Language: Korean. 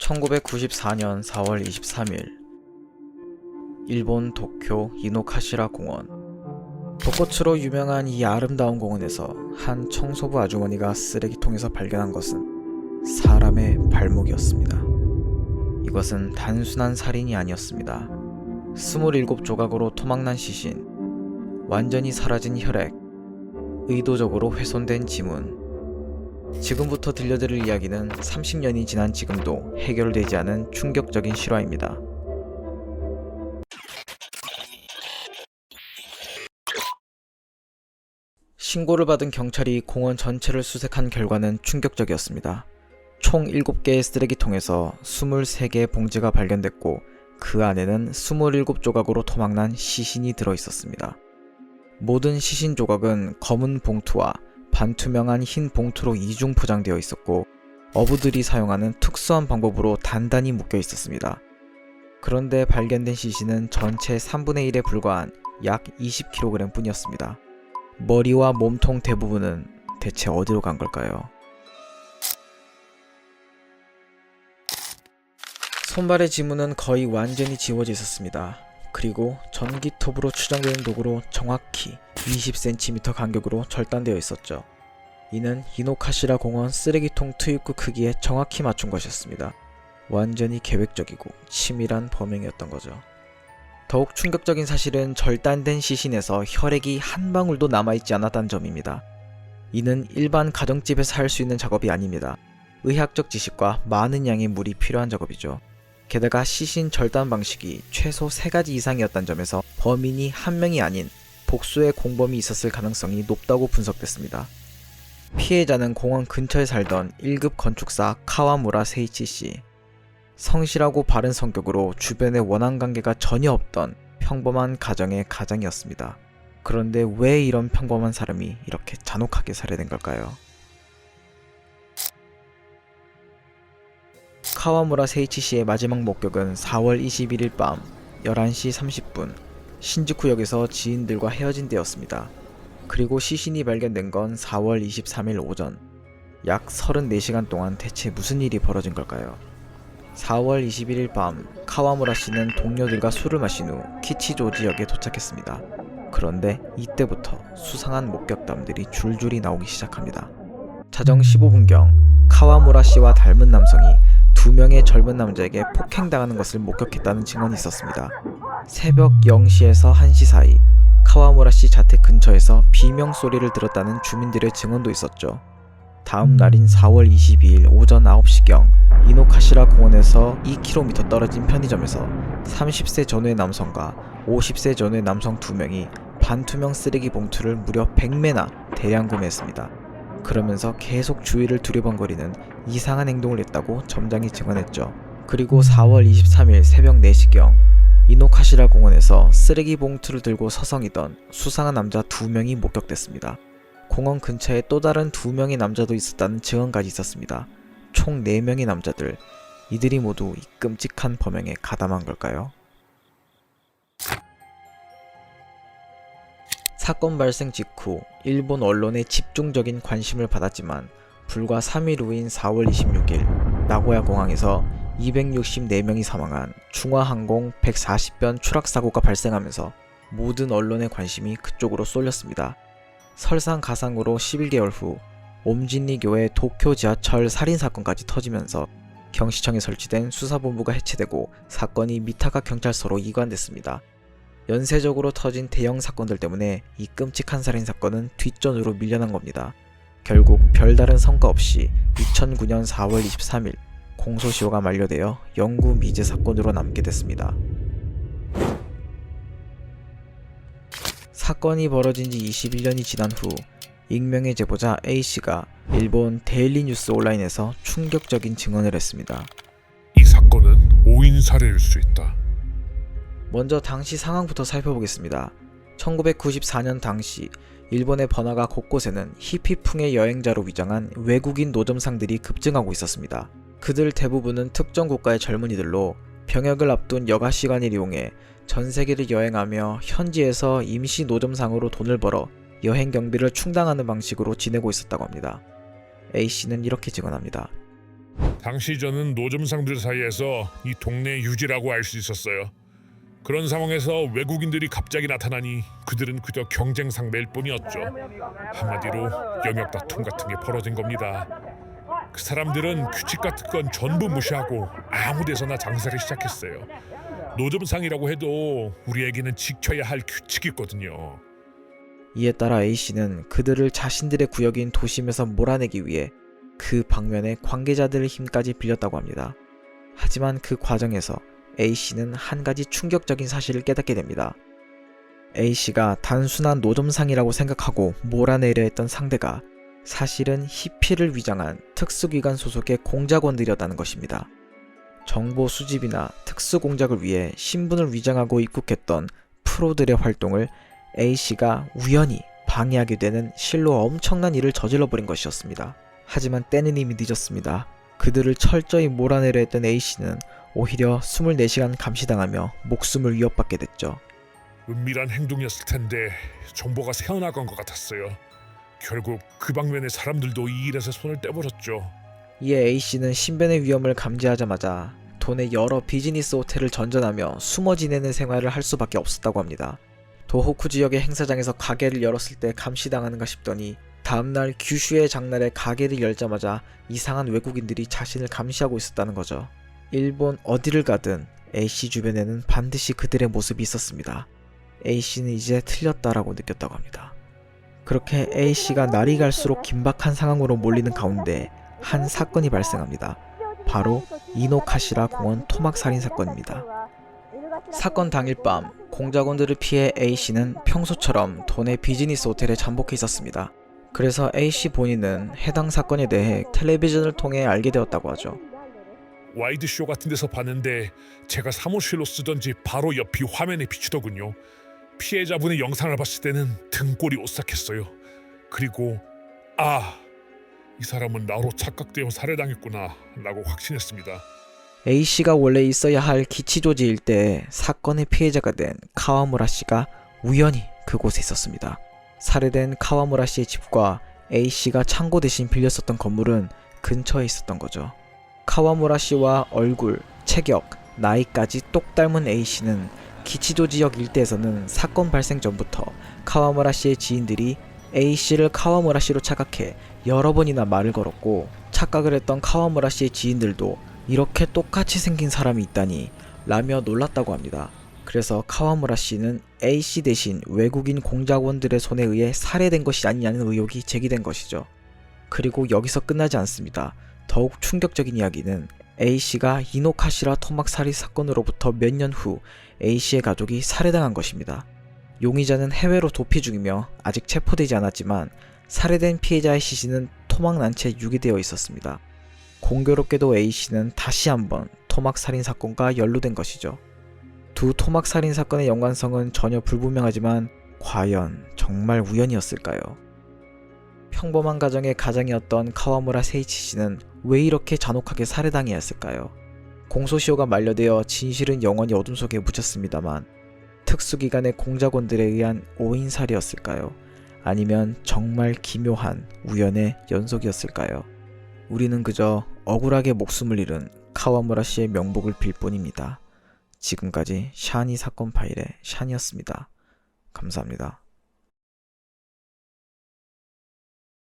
1994년 4월 23일 일본 도쿄 이노카시라 공원. 벚꽃으로 유명한 이 아름다운 공원에서 한 청소부 아주머니가 쓰레기통에서 발견한 것은 사람의 발목이었습니다. 이것은 단순한 살인이 아니었습니다. 27조각으로 토막난 시신, 완전히 사라진 혈액, 의도적으로 훼손된 지문. 지금부터 들려드릴 이야기는 30년이 지난 지금도 해결되지 않은 충격적인 실화입니다. 신고를 받은 경찰이 공원 전체를 수색한 결과는 충격적이었습니다. 총 7개의 쓰레기통에서 23개의 봉지가 발견됐고 그 안에는 27조각으로 토막난 시신이 들어있었습니다. 모든 시신 조각은 검은 봉투와 반투명한 흰 봉투로 이중 포장되어 있었고 어부들이 사용하는 특수한 방법으로 단단히 묶여 있었습니다. 그런데 발견된 시신은 전체 3분의 1에 불과한 약 20kg 뿐이었습니다. 머리와 몸통 대부분은 대체 어디로 간 걸까요? 손발의 지문은 거의 완전히 지워져 있었습니다. 그리고 전기톱으로 추정되는 도구로 정확히 20cm 간격으로 절단되어 있었죠. 이는 이노카시라 공원 쓰레기통 투입구 크기에 정확히 맞춘 것이었습니다. 완전히 계획적이고 치밀한 범행이었던 거죠. 더욱 충격적인 사실은 절단된 시신에서 혈액이 한 방울도 남아있지 않았다는 점입니다. 이는 일반 가정집에서 할 수 있는 작업이 아닙니다. 의학적 지식과 많은 양의 물이 필요한 작업이죠. 게다가 시신 절단 방식이 최소 3가지 이상이었다는 점에서 범인이 한 명이 아닌 복수의 공범이 있었을 가능성이 높다고 분석됐습니다. 피해자는 공원 근처에 살던 1급 건축사 카와무라 세이치 씨. 성실하고 바른 성격으로 주변에 원한관계가 전혀 없던 평범한 가정의 가장이었습니다. 그런데 왜 이런 평범한 사람이 이렇게 잔혹하게 살해된 걸까요? 카와무라 세이치 씨의 마지막 목격은 4월 21일 밤 11시 30분 신주쿠역에서 지인들과 헤어진 때였습니다. 그리고 시신이 발견된 건 4월 23일 오전. 약 34시간 동안 대체 무슨 일이 벌어진 걸까요? 4월 21일 밤 카와무라 씨는 동료들과 술을 마신 후 키치조지역에 도착했습니다. 그런데 이때부터 수상한 목격담들이 줄줄이 나오기 시작합니다. 자정 15분경 카와무라 씨와 닮은 남성이 2명의 젊은 남자에게 폭행당하는 것을 목격했다는 증언이 있었습니다. 새벽 0시에서 1시 사이 카와무라 씨 자택 근처에서 비명 소리를 들었다는 주민들의 증언도 있었죠. 다음 날인 4월 22일 오전 9시경 이노카시라 공원에서 2km 떨어진 편의점에서 30세 전후의 남성과 50세 전후의 남성 2명이 반투명 쓰레기 봉투를 무려 100매나 대량 구매했습니다. 그러면서 계속 주위를 두리번거리는 이상한 행동을 했다고 점장이 증언했죠. 그리고 4월 23일 새벽 4시경 이노카시라 공원에서 쓰레기 봉투를 들고 서성이던 수상한 남자 2명이 목격됐습니다. 공원 근처에 또 다른 2명의 남자도 있었다는 증언까지 있었습니다. 총 4명의 남자들, 이들이 모두 이 끔찍한 범행에 가담한 걸까요? 사건 발생 직후 일본 언론의 집중적인 관심을 받았지만 불과 3일 후인 4월 26일 나고야 공항에서 264명이 사망한 중화항공 140번 추락사고가 발생하면서 모든 언론의 관심이 그쪽으로 쏠렸습니다. 설상가상으로 11개월 후 옴진리 교회 도쿄 지하철 살인사건까지 터지면서 경시청에 설치된 수사본부가 해체되고 사건이 미타카 경찰서로 이관됐습니다. 연쇄적으로 터진 대형 사건들 때문에 이 끔찍한 살인사건은 뒷전으로 밀려난 겁니다. 결국 별다른 성과 없이 2009년 4월 23일 공소시효가 만료되어 영구 미제 사건으로 남게 됐습니다. 사건이 벌어진 지 21년이 지난 후 익명의 제보자 A씨가 일본 데일리 뉴스 온라인에서 충격적인 증언을 했습니다. 이 사건은 오인 살해일 수 있다. 먼저 당시 상황부터 살펴보겠습니다. 1994년 당시 일본의 번화가 곳곳에는 히피풍의 여행자로 위장한 외국인 노점상들이 급증하고 있었습니다. 그들 대부분은 특정 국가의 젊은이들로 병역을 앞둔 여가 시간을 이용해 전 세계를 여행하며 현지에서 임시 노점상으로 돈을 벌어 여행 경비를 충당하는 방식으로 지내고 있었다고 합니다. A씨는 이렇게 증언합니다. 당시 저는 노점상들 사이에서 이 동네 유지라고 알 수 있었어요. 그런 상황에서 외국인들이 갑자기 나타나니 그들은 그저 경쟁 상대일 뿐이었죠. 한마디로 영역 다툼 같은 게 벌어진 겁니다. 그 사람들은 규칙 같은 건 전부 무시하고 아무 데서나 장사를 시작했어요. 노점상이라고 해도 우리에게는 지켜야 할 규칙이 있거든요. 이에 따라 A씨는 그들을 자신들의 구역인 도심에서 몰아내기 위해 그 방면에 관계자들의 힘까지 빌렸다고 합니다. 하지만 그 과정에서 A씨는 한 가지 충격적인 사실을 깨닫게 됩니다. A씨가 단순한 노점상이라고 생각하고 몰아내려 했던 상대가 사실은 히피를 위장한 특수기관 소속의 공작원들이었다는 것입니다. 정보 수집이나 특수공작을 위해 신분을 위장하고 입국했던 프로들의 활동을 A씨가 우연히 방해하게 되는 실로 엄청난 일을 저질러버린 것이었습니다. 하지만 때는 이미 늦었습니다. 그들을 철저히 몰아내려 했던 A씨는 오히려 24시간 감시당하며 목숨을 위협받게 됐죠. 은밀한 행동이었을 텐데 정보가 새어나간 것 같았어요. 결국 그 방면의 사람들도 이 일에서 손을 떼버렸죠. 이에 A씨는 신변의 위험을 감지하자마자 도내 여러 비즈니스 호텔을 전전하며 숨어 지내는 생활을 할 수밖에 없었다고 합니다. 도호쿠 지역의 행사장에서 가게를 열었을 때 감시당하는가 싶더니 다음날 규슈의 장날에 가게를 열자마자 이상한 외국인들이 자신을 감시하고 있었다는 거죠. 일본 어디를 가든 A씨 주변에는 반드시 그들의 모습이 있었습니다. A씨는 이제 틀렸다라고 느꼈다고 합니다. 그렇게 A씨가 날이 갈수록 긴박한 상황으로 몰리는 가운데 한 사건이 발생합니다. 바로 이노카시라 공원 토막 살인 사건입니다. 사건 당일 밤 공작원들을 피해 A씨는 평소처럼 도내 비즈니스 호텔에 잠복해 있었습니다. 그래서 A씨 본인은 해당 사건에 대해 텔레비전을 통해 알게 되었다고 하죠. 와이드쇼 같은 데서 봤는데 제가 사무실로 쓰던 집 바로 옆이 화면에 비추더군요. 피해자분의 영상을 봤을 때는 등골이 오싹했어요. 그리고 이 사람은 나로 착각되어 살해당했구나 라고 확신했습니다. A씨가 원래 있어야 할 기치조지 일대에 사건의 피해자가 된 카와무라 씨가 우연히 그곳에 있었습니다. 살해된 카와무라 씨의 집과 A씨가 창고 대신 빌렸었던 건물은 근처에 있었던 거죠. 카와무라 씨와 얼굴, 체격, 나이까지 똑 닮은 A씨는 기치도 지역 일대에서는 사건 발생 전부터 카와무라 씨의 지인들이 A씨를 카와무라 씨로 착각해 여러 번이나 말을 걸었고, 착각을 했던 카와무라 씨의 지인들도 이렇게 똑같이 생긴 사람이 있다니 라며 놀랐다고 합니다. 그래서 카와무라 씨는 A씨 대신 외국인 공작원들의 손에 의해 살해된 것이 아니냐는 의혹이 제기된 것이죠. 그리고 여기서 끝나지 않습니다. 더욱 충격적인 이야기는 A씨가 이노카시라 토막 살인 사건으로부터 몇 년 후 A씨의 가족이 살해당한 것입니다. 용의자는 해외로 도피 중이며 아직 체포되지 않았지만 살해된 피해자의 시신은 토막 난 채 유기되어 있었습니다. 공교롭게도 A씨는 다시 한번 토막 살인 사건과 연루된 것이죠. 두 토막 살인 사건의 연관성은 전혀 불분명하지만 과연 정말 우연이었을까요? 평범한 가정의 가장이었던 카와무라 세이치 씨는 왜 이렇게 잔혹하게 살해당해야 했을까요? 공소시효가 만료되어 진실은 영원히 어둠 속에 묻혔습니다만 특수기관의 공작원들에 의한 오인살이었을까요? 아니면 정말 기묘한 우연의 연속이었을까요? 우리는 그저 억울하게 목숨을 잃은 카와무라 씨의 명복을 빌 뿐입니다. 지금까지 샤니 사건 파일의 샤니였습니다. 감사합니다.